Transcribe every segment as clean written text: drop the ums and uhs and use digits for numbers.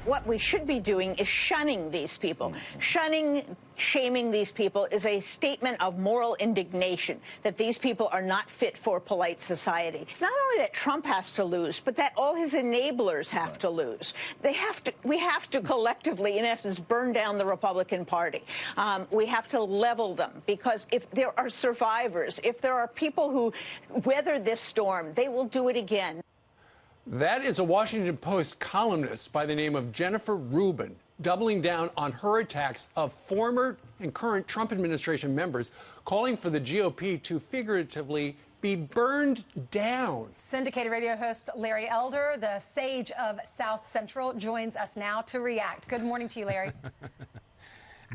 what we should be doing is shunning these people. Shunning, shaming these people is a statement of moral indignation that these people are not fit for polite society. It's not only that Trump has to lose, but that all his enablers have to lose. We have to collectively, in essence, burn down the Republican Party. We have to level them, because if there are survivors, if there are people who weather this storm, they will do it again. That is a Washington Post columnist by the name of Jennifer Rubin, doubling down on her attacks of former and current Trump administration members, calling for the GOP to figuratively be burned down. Syndicated radio host Larry Elder, the sage of South Central, joins us now to react. Good morning to you, Larry.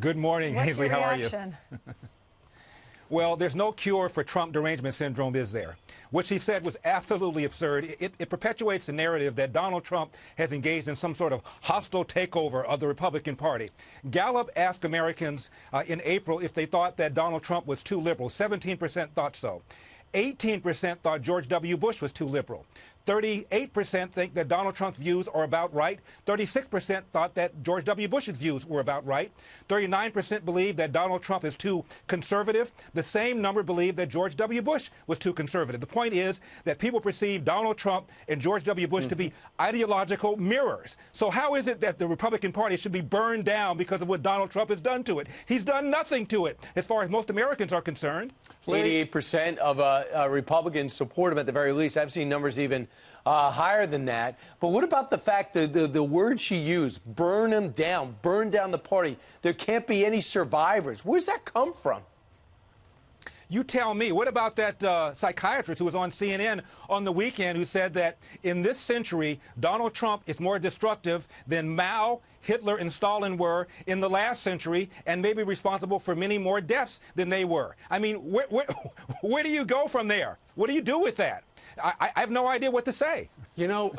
Good morning, What's Ainsley. your How reaction? are you? Well, there's no cure for Trump derangement syndrome, is there? What she said was absolutely absurd. It perpetuates the narrative that Donald Trump has engaged in some sort of hostile takeover of the Republican Party. Gallup asked Americans in April if they thought that Donald Trump was too liberal. 17% thought so. 18% thought George W. Bush was too liberal. 38% think that Donald Trump's views are about right. 36% thought that George W. Bush's views were about right. 39% believe that Donald Trump is too conservative. The same number believe that George W. Bush was too conservative. The point is that people perceive Donald Trump and George W. Bush to be ideological mirrors. So how is it that the Republican Party should be burned down because of what Donald Trump has done to it? He's done nothing to it, as far as most Americans are concerned. 88% of Republicans support him at the very least. I've seen numbers even higher than that. But what about the fact that the word she used, burn him down, burn down the party? There can't be any survivors. Where's that come from? You tell me. What about that psychiatrist who was on CNN on the weekend who said that in this century, Donald Trump is more destructive than Mao, Hitler, and Stalin were in the last century, and may be responsible for many more deaths than they were? I mean, where do you go from there? What do you do with that? I have no idea what to say. You know,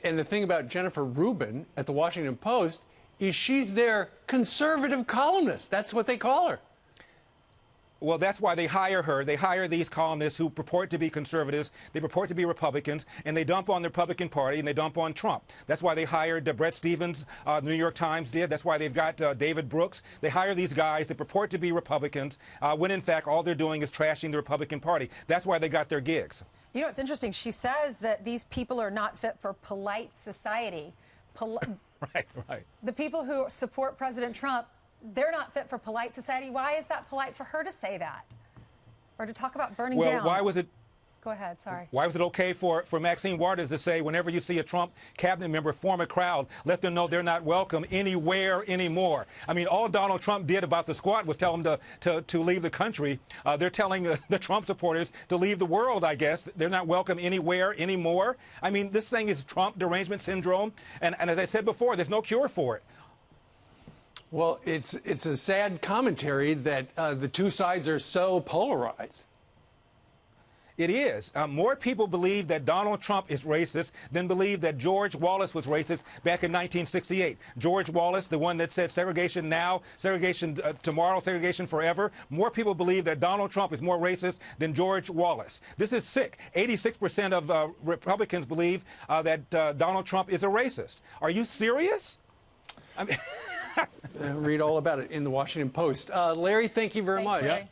and the thing about Jennifer Rubin at the Washington Post is she's their conservative columnist. That's what they call her. Well, that's why they hire her. They hire these columnists who purport to be conservatives, they purport to be Republicans, and they dump on the Republican Party and they dump on Trump. That's why they hired Bret Stephens, the New York Times did. That's why they've got David Brooks. They hire these guys that purport to be Republicans when, in fact, all they're doing is trashing the Republican Party. That's why they got their gigs. You know, it's interesting. She says that these people are not fit for polite society. Right. The people who support President Trump, they're not fit for polite society. Why is that polite for her to say that? Or to talk about burning down? Well, why was it... Go ahead, sorry. Why was it okay for Maxine Waters to say whenever you see a Trump cabinet member form a crowd, let them know they're not welcome anywhere anymore? I mean, all Donald Trump did about the squad was tell them to leave the country. They're telling the Trump supporters to leave the world, I guess. They're not welcome anywhere anymore. I mean, this thing is Trump derangement syndrome. And as I said before, there's no cure for it. Well, it's a sad commentary that the two sides are so polarized. It is. More people believe that Donald Trump is racist than believe that George Wallace was racist back in 1968. George Wallace, the one that said segregation now, segregation tomorrow, segregation forever. More people believe that Donald Trump is more racist than George Wallace. This is sick. 86% of Republicans believe that Donald Trump is a racist. Are you serious? I mean... Read all about it in the Washington Post. Larry, thank you very much. Larry.